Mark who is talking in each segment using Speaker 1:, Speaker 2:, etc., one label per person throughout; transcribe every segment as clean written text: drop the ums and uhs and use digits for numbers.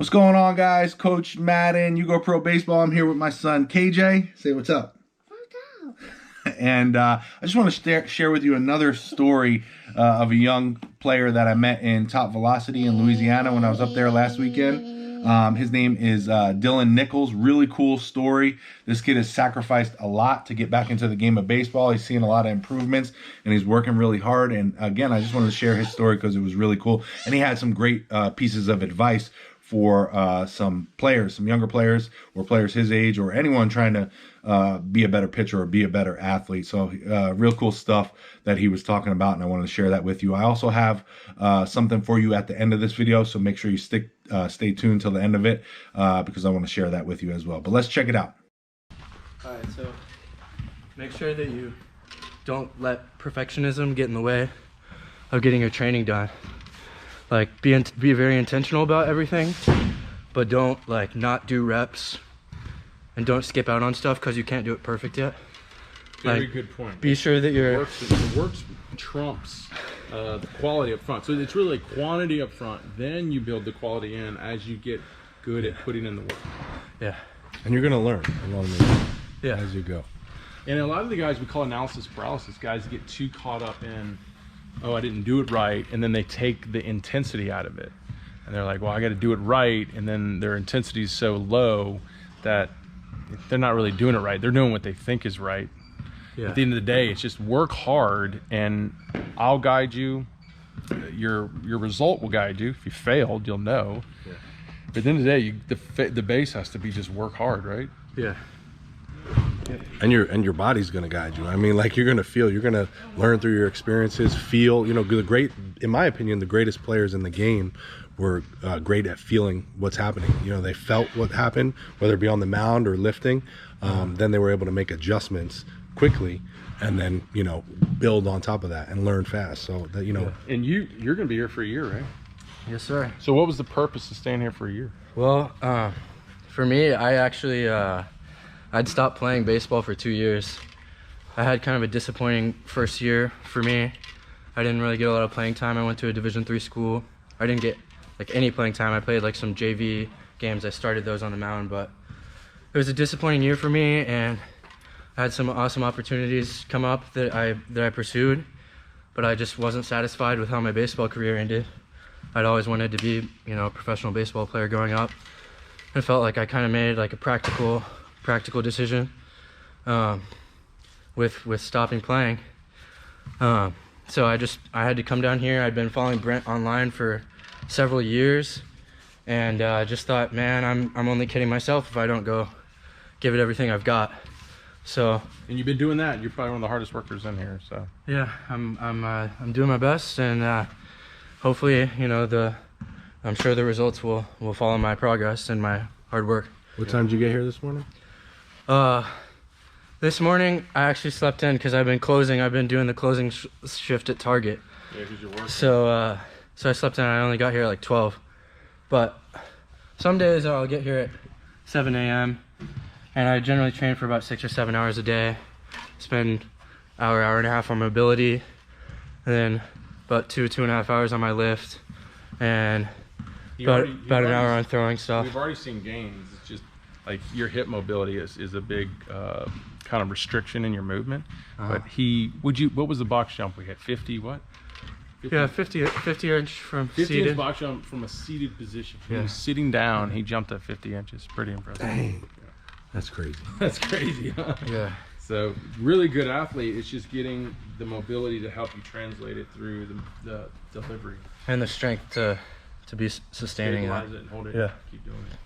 Speaker 1: What's going on, guys? Coach Madden, YouGoProBaseball. I'm here with my son, KJ. Say what's up. And I just want to share with you another story of a young player that I met in Top Velocity in Louisiana when I was up there last weekend. His name is Dylan Nichols. Really cool story. This kid has sacrificed a lot to get back into the game of baseball. He's seen a lot of improvements, and he's working really hard. And again, I just wanted to share his story because it was really cool. And he had some great pieces of advice for some players, some younger players or players his age or anyone trying to be a better pitcher or be a better athlete. So real cool stuff that he was talking about, and I wanted to share that with you. I also have something for you at the end of this video, so make sure you stay tuned till the end of it because I want to share that with you as well. But let's check it out.
Speaker 2: All right, so make sure that you don't let perfectionism get in the way of getting your training done. Like, be very intentional about everything, but don't not do reps, and don't skip out on stuff because you can't do it perfect yet.
Speaker 3: Very good point.
Speaker 2: Be sure that your
Speaker 3: works trumps the quality up front. So it's really quantity up front, then you build the quality in as you get good at putting in the work.
Speaker 2: Yeah.
Speaker 1: And you're gonna learn along the way as you go.
Speaker 3: And a lot of the guys we call analysis paralysis, guys get too caught up in, oh, I didn't do it right, and then they take the intensity out of it. And they're like, well, I got to do it right, and then their intensity is so low that they're not really doing it right. They're doing what they think is right. Yeah. At the end of the day, it's just work hard, and I'll guide you. Your result will guide you. If you failed, you'll know. Yeah. But at the end of the day, the base has to be just work hard, right?
Speaker 2: Yeah.
Speaker 1: And your body's gonna guide you. I mean, like, you're gonna feel, you're gonna learn through your experiences, feel, you know, in my opinion, the greatest players in the game were great at feeling what's happening. You know, they felt what happened, whether it be on the mound or lifting. Then they were able to make adjustments quickly, and then, you know, build on top of that and learn fast. So that, you know.
Speaker 3: And you're gonna be here for a year, right?
Speaker 2: Yes, sir.
Speaker 3: So what was the purpose of staying here for a year?
Speaker 2: Well, for me, I actually I'd stopped playing baseball for 2 years. I had kind of a disappointing first year for me. I didn't really get a lot of playing time. I went to a Division III school. I didn't get any playing time. I played some JV games. I started those on the mound, but it was a disappointing year for me, and I had some awesome opportunities come up that I pursued, but I just wasn't satisfied with how my baseball career ended. I'd always wanted to be, you know, a professional baseball player growing up. I felt like I kind of made a practical decision with stopping playing. So I had to come down here. I'd been following Brent online for several years, and I just thought, man, I'm only kidding myself if I don't go give it everything I've got. So.
Speaker 3: And you've been doing that. You're probably one of the hardest workers in here. So.
Speaker 2: Yeah, I'm doing my best, and hopefully, you know, I'm sure the results will follow my progress and my hard work.
Speaker 1: What time did you get here this morning?
Speaker 2: This morning I actually slept in because I've been doing the closing shift at Target.
Speaker 3: Yeah, because you're working.
Speaker 2: So I slept in. I only got here at 12, but some days I'll get here at 7 a.m. and I generally train for about 6 or 7 hours a day. Spend hour and a half on mobility, and then about 2.5 hours on my lift, and about an hour on throwing stuff.
Speaker 3: We've already seen gains. It's just like your hip mobility is a big kind of restriction in your movement. But what was the box jump we had? 50 what?
Speaker 2: 50? Yeah, 50 inch from
Speaker 3: 50
Speaker 2: seated.
Speaker 3: Inch box jump from a seated position.
Speaker 2: Yeah.
Speaker 3: He was sitting down, he jumped at 50 inches. Pretty impressive.
Speaker 1: Dang. That's crazy.
Speaker 3: That's crazy, huh?
Speaker 2: Yeah.
Speaker 3: So really good athlete. It's just getting the mobility to help you translate it through the delivery.
Speaker 2: And the strength to be sustaining that.
Speaker 3: Stabilize it and hold it.
Speaker 2: Yeah.
Speaker 3: Keep doing it.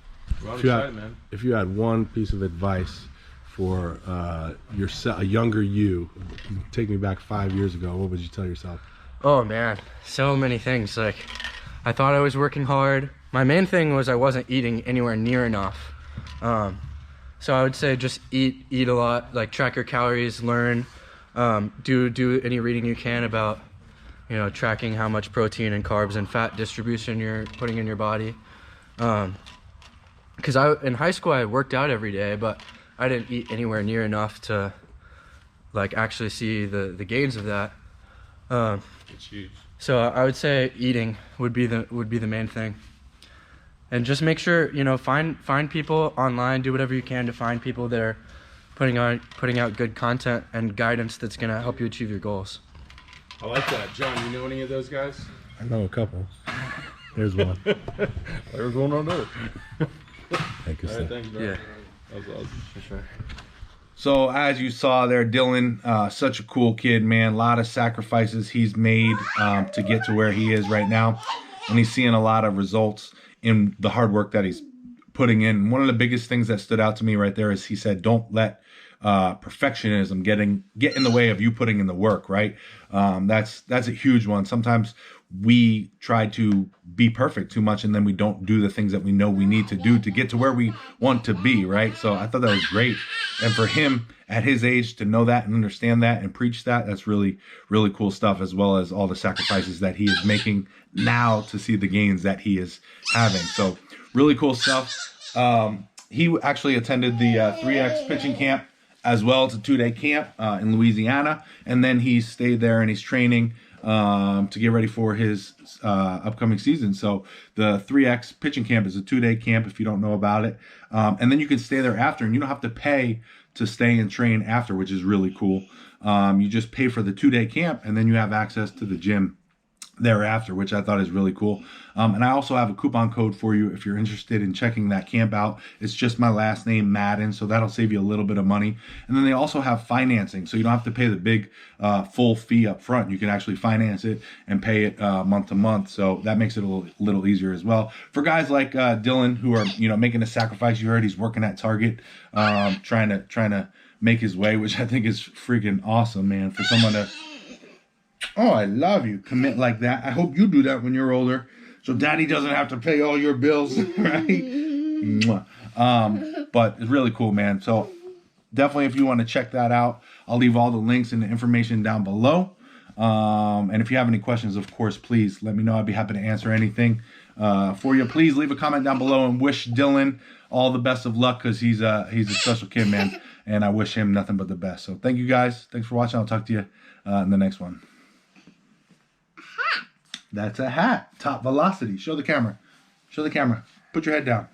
Speaker 3: Well, I'm excited, man.
Speaker 1: If you had one piece of advice for a younger you, take me back 5 years ago, what would you tell yourself?
Speaker 2: Oh man, so many things. I thought I was working hard. My main thing was I wasn't eating anywhere near enough. So I would say just eat a lot, track your calories, learn, do any reading you can about, you know, tracking how much protein and carbs and fat distribution you're putting in your body. Because in high school I worked out every day, but I didn't eat anywhere near enough to actually see the gains of that.
Speaker 3: It's huge.
Speaker 2: So I would say eating would be the main thing. And just make sure, you know, find people online, do whatever you can to find people that are putting out good content and guidance that's going to help you achieve your goals.
Speaker 3: I like that. John, you know any of those guys?
Speaker 4: I know a couple. There's one.
Speaker 3: There's one on there.
Speaker 4: Thank you,
Speaker 3: All
Speaker 4: sir.
Speaker 3: right, thanks, bro.
Speaker 2: Yeah.
Speaker 3: That was awesome.
Speaker 2: For sure.
Speaker 1: So as you saw there, Dylan, such a cool kid, man. A lot of sacrifices he's made to get to where he is right now. And he's seeing a lot of results in the hard work that he's putting in. One of the biggest things that stood out to me right there is he said, don't let perfectionism get in the way of you putting in the work, right? That's a huge one. Sometimes we try to be perfect too much, and then we don't do the things that we know we need to do to get to where we want to be, right? So I thought that was great. And for him at his age to know that and understand that and preach that, that's really, really cool stuff, as well as all the sacrifices that he is making now to see the gains that he is having. So really cool stuff. He actually attended the 3X pitching camp as well. It's a 2-day camp in Louisiana. And then he stayed there and he's training to get ready for his upcoming season. So the 3X pitching camp is a 2-day camp if you don't know about it. And then you can stay there after, and you don't have to pay to stay and train after, which is really cool. You just pay for the 2-day camp, and then you have access to the gym thereafter, which I thought is really cool. And I also have a coupon code for you if you're interested in checking that camp out. It's just my last name, Madden, so that'll save you a little bit of money. And then they also have financing, so you don't have to pay the big full fee up front. You can actually finance it and pay it month to month, so that makes it a little easier as well. For guys like Dylan, who are, you know, making a sacrifice, you heard he's working at Target, trying to make his way, which I think is freaking awesome, man, for someone to, oh, I love you, commit like that. I hope you do that when you're older, so daddy doesn't have to pay all your bills, right? But it's really cool, man. So definitely, if you want to check that out, I'll leave all the links and the information down below. And if you have any questions, of course, please let me know. I'd be happy to answer anything for you. Please leave a comment down below and wish Dylan all the best of luck, because he's a special kid, man. And I wish him nothing but the best. So thank you guys. Thanks for watching. I'll talk to you in the next one. That's a hat. Top velocity. Show the camera. Show the camera. Put your head down.